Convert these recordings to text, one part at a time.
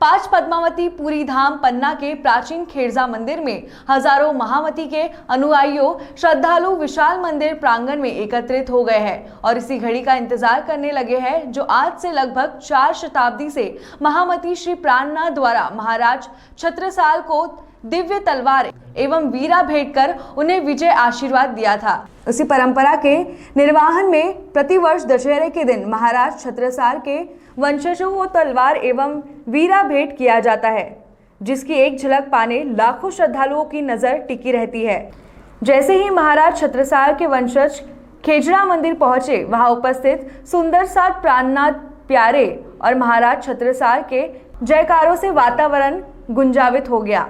पांच पद्मावती पूरी धाम पन्ना के प्राचीन खेड़जा मंदिर में हजारों महामती के अनुयायियों श्रद्धालु विशाल मंदिर प्रांगण में एकत्रित हो गए हैं और इसी घड़ी का इंतजार करने लगे हैं जो आज से लगभग 4 शताब्दी से महामती श्री प्राणनाथ द्वारा महाराज छत्रसाल को दिव्य तलवार एवं वीरा भेंट कर उन्हें विजय आशीर्वाद दिया था। उसी परंपरा के निर्वाहन में प्रतिवर्ष दशहरे के दिन महाराज छत्रसाल के वंशजों को तलवार एवं वीरा भेंट किया जाता है, जिसकी एक झलक पाने लाखों श्रद्धालुओं की नजर टिकी रहती है। जैसे ही महाराज छत्रसाल के वंशज खेजड़ा मंदिर पहुंचे, वहां उपस्थित सुंदर साथ प्राणनाथ प्यारे और महाराज छत्रसाल के जयकारों से वातावरण गुंजावित हो गया।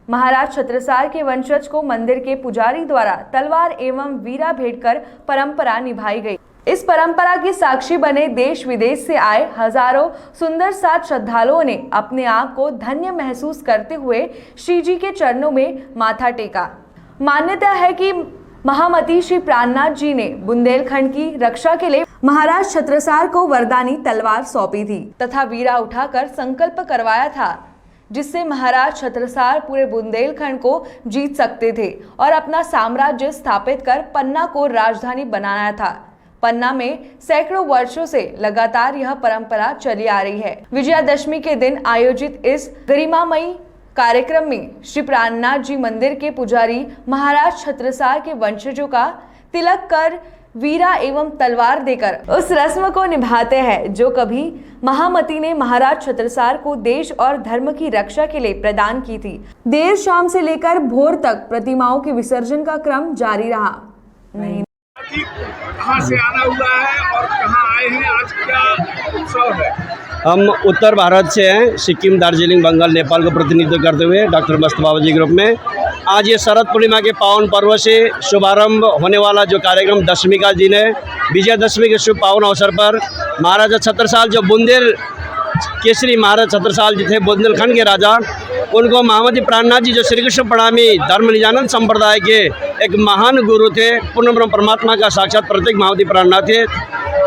महाराज छत्रसाल के वंशज को मंदिर के पुजारी द्वारा तलवार एवं वीरा भेंट कर परंपरा निभाई गई। इस परंपरा की साक्षी बने देश विदेश से आए हजारों सुंदर साथ श्रद्धालुओं ने अपने आप को धन्य महसूस करते हुए श्री जी के चरणों में माथा टेका। मान्यता है कि महामती श्री प्राणनाथ जी ने बुंदेलखंड की रक्षा के लिए महाराज छत्रसाल को वरदानी तलवार सौंपी थी तथा वीरा उठाकर संकल्प करवाया था, जिससे महाराज छत्रसाल पूरे बुंदेलखंड को जीत सकते थे और अपना साम्राज्य स्थापित कर पन्ना को राजधानी बनाया था। पन्ना में सैकड़ों वर्षों से लगातार यह परंपरा चली आ रही है। विजयादशमी के दिन आयोजित इस गरिमामयी कार्यक्रम में श्री प्राणनाथ जी मंदिर के पुजारी महाराज छत्रसाल के वंशजों का तिलक कर वीरा एवं तलवार देकर उस रस्म को निभाते हैं जो कभी महामती ने महाराज छत्रसाल को देश और धर्म की रक्षा के लिए प्रदान की थी। देर शाम से लेकर भोर तक प्रतिमाओं के विसर्जन का क्रम जारी रहा। नहीं कहाँ से आना हुआ है और कहाँ आए हैं, आज क्या उत्सव है? हम उत्तर भारत से हैं, सिक्किम, दार्जिलिंग, बंगाल, नेपाल को प्रतिनिधित्व करते हुए डॉक्टर मस्त बाबा जी ग्रुप में आज ये शरद पूर्णिमा के पावन पर्व से शुभारंभ होने वाला जो कार्यक्रम दशमी का दिन है, विजयादशमी के शुभ पावन अवसर पर महाराजा छत्रसाल जो बुंदेल केसरी महाराज छत्रसाल जी थे, बुंदेलखंड के राजा, उनको महामती प्राणनाथ जी जो श्री कृष्ण प्रणामी धर्म निजानंद संप्रदाय के एक महान गुरु थे, पूर्ण ब्रह्म परमात्मा का साक्षात प्रतीक महामती प्राणनाथ थे,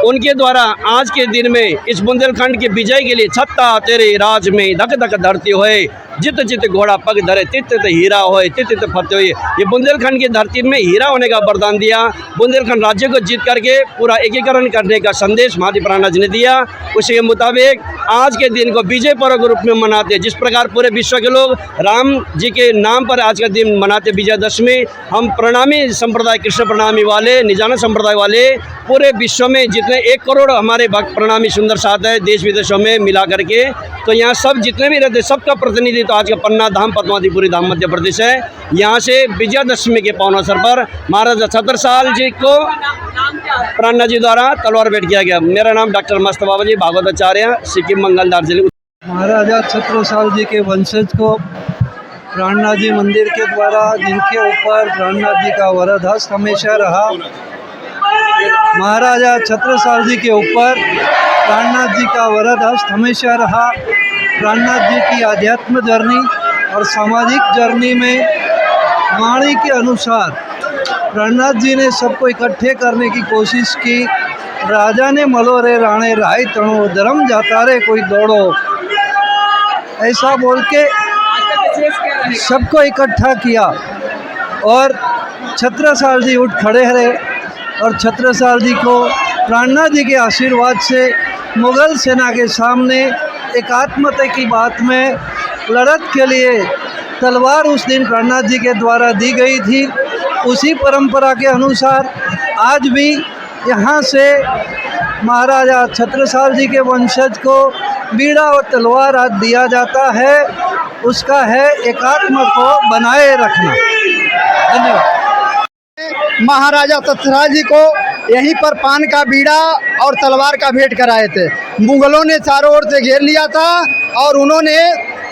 उनके द्वारा आज के दिन में इस बुंदेलखंड की विजय के लिए छत्ता तेरे राज में धक धक धरती होए, जित जित घोड़ा पग धरे, तित तित हीरा होए, तित तित फतेह होए। ये बुंदेलखंड की धरती में हीरा होने का वरदान दिया। बुंदेलखंड राज्य को जीत करके पूरा एकीकरण करने का संदेश महामती प्राणनाथ जी ने दिया। उसी के मुताबिक आज के दिन को विजय पर्व के रूप में मनाते। जिस प्रकार पूरे विश्व के लोग राम जी के नाम पर आज का दिन मनाते विजयादशमी, हम प्रणामी संप्रदाय, कृष्ण प्रणामी वाले, निजानंद संप्रदाय वाले पूरे विश्व में जितने 1 करोड़ हमारे भक्त प्रणामी सुंदर साथ है देश विदेशों में मिला करके, तो यहाँ सब जितने भी रहते सबका प्रतिनिधित्व तो आज का पन्ना धाम पद्मावतीपुरी धाम मध्य प्रदेश है। यहाँ से विजयादशमी के पावन अवसर पर महाराजा छत्रसाल जी को प्राणनाथ जी द्वारा तलवार भेंट किया गया। मेरा नाम डॉक्टर मस्त बाबा जी, भागवताचार्य, सिक्किम, बंगाल, दार्जिलिंग। महाराजा छत्रसाल जी के वंशज को प्राणनाथ जी मंदिर के द्वारा जिनके ऊपर प्राणनाथ जी का वरद हस्त हमेशा रहा, महाराजा छत्रसाल जी के ऊपर प्राणनाथ जी का वरद हस्त हमेशा रहा। प्राणनाथ जी की आध्यात्म जर्नी और सामाजिक जर्नी में वाणी के अनुसार प्राणनाथ जी ने सबको इकट्ठे करने की कोशिश की। राजा ने मलो रे राणे राय तणो, धर्म जाता रे कोई दौड़ो, ऐसा बोल के सबको इकट्ठा किया और छत्रसाल जी उठ खड़े रहे और छत्रसाल जी को प्राणनाथ जी के आशीर्वाद से मुग़ल सेना के सामने एकात्मता की बात में लड़त के लिए तलवार उस दिन प्राणनाथ जी के द्वारा दी गई थी। उसी परंपरा के अनुसार आज भी यहाँ से महाराजा छत्रसाल जी के वंशज को बीड़ा और तलवार आज दिया जाता है। उसका है एकात्म को बनाए रखना। धन्यवाद। महाराजा छत्रसाल जी को यहीं पर पान का बीड़ा और तलवार का भेंट कराए थे। मुगलों ने चारों ओर से घेर लिया था और उन्होंने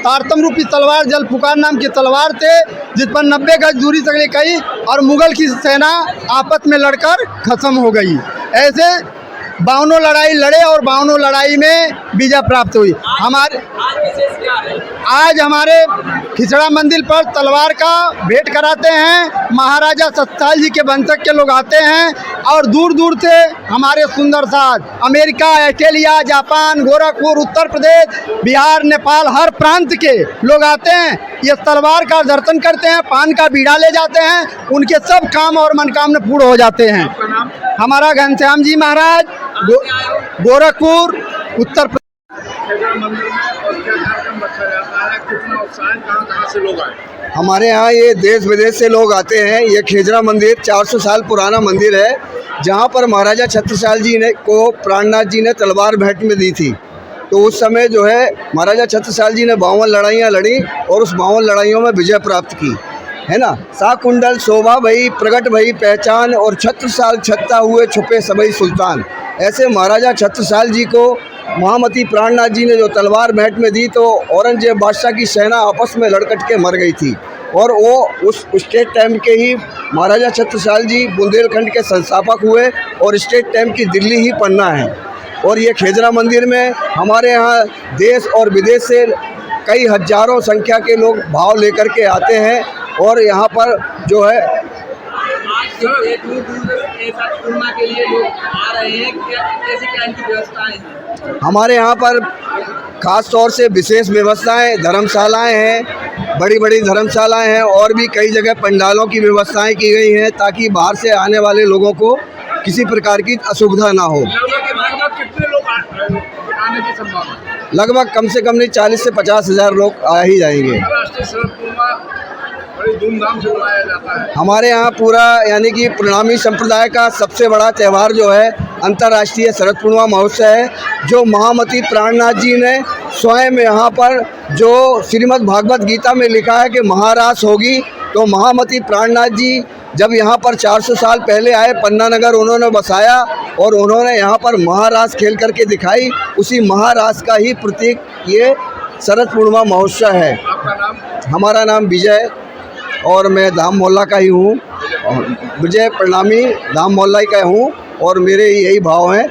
तारतम रूपी तलवार, जल पुकार नाम की तलवार थे, जिस पर 90 गज दूरी तक गई और मुगल की सेना आपस में लड़कर खत्म हो गई। ऐसे 52 लड़ाई लड़े और 52 लड़ाई में विजय प्राप्त हुई। आज हमारे खिचड़ा मंदिर पर तलवार का भेंट कराते हैं। महाराजा छत्रसाल जी के वंशज के लोग आते हैं और दूर दूर से हमारे सुंदर साज America, Australia, Japan, Gorakhpur, Uttar Pradesh, Bihar, Nepal, हर प्रांत के लोग आते हैं। ये तलवार का दर्शन करते हैं, पान का बीड़ा ले जाते हैं, उनके सब काम और मनोकामना पूर्ण हो जाते हैं। आपका नाम? हमारा घनश्याम जी महाराज, गोरखपुर, उत्तर प्रदेश। खेजड़ा मंदिर में और क्या कार्यक्रम रखा जाता है, कितना उत्साह है, कहाँ कहाँ से लोग आए? हमारे यहाँ ये देश विदेश से लोग आते हैं। ये खेजड़ा मंदिर 400 साल पुराना मंदिर है, जहाँ पर महाराजा छत्रसाल जी ने को प्राणनाथ जी ने तलवार भेंट में दी थी। तो उस समय जो है महाराजा छत्रसाल जी ने 52 लड़ाइयाँ लड़ी और उस 52 लड़ाइयों में विजय प्राप्त की, है ना। सा कुंडल शोभा भई, प्रगट भई पहचान, और छत्र साल छत्ता हुए छुपे सबई सुल्तान। ऐसे महाराजा छत्रसाल जी को महामती प्राणनाथ जी ने जो तलवार भेंट में दी, तो औरंगजेब बादशाह की सेना आपस में लड़कट के मर गई थी। और वो उस स्टेट टाइम के ही महाराजा छत्रसाल जी बुंदेलखंड के संस्थापक हुए और स्टेट टाइम की दिल्ली ही पन्ना है। और ये खेजड़ा मंदिर में हमारे यहाँ देश और विदेश से कई हजारों संख्या के लोग भाव लेकर के आते हैं। और यहाँ पर जो है के लिए लोग आ रहे हैं, कैसी क्या इनकी व्यवस्थाएं हैं? हमारे यहाँ पर ख़ास तौर से विशेष व्यवस्थाएं, धर्मशालाएं हैं, बड़ी बड़ी धर्मशालाएं हैं, और भी कई जगह पंडालों की व्यवस्थाएं की गई हैं ताकि बाहर से आने वाले लोगों को किसी प्रकार की असुविधा ना हो। लगभग कितने लोग आने की संभावना? लगभग कम से कम नहीं 40 से 50 हज़ार लोग आ ही जाएंगे। राष्ट्रीय शरद पूर्णिमा बड़ी धूमधाम से मनाया जाता है। हमारे यहाँ पूरा यानी कि प्रणामी संप्रदाय का सबसे बड़ा त्यौहार जो है अंतर्राष्ट्रीय शरद पूर्णिमा महोत्सव है, जो महामती प्राणनाथ जी ने स्वयं यहाँ पर, जो श्रीमद् भागवत गीता में लिखा है कि महारास होगी, तो महामती प्राणनाथ जी जब यहाँ पर 400 साल पहले आए, पन्ना नगर उन्होंने बसाया और उन्होंने यहाँ पर महारास खेल करके दिखाई। उसी महारास का ही प्रतीक ये शरद पूर्णिमा महोत्सव है। आपका नाम? हमारा नाम विजय और मैं धाम मोहल्ला का ही हूँ, विजय प्रणामी धाम मोहल्ला का हूँ, और मेरे यही भाव हैं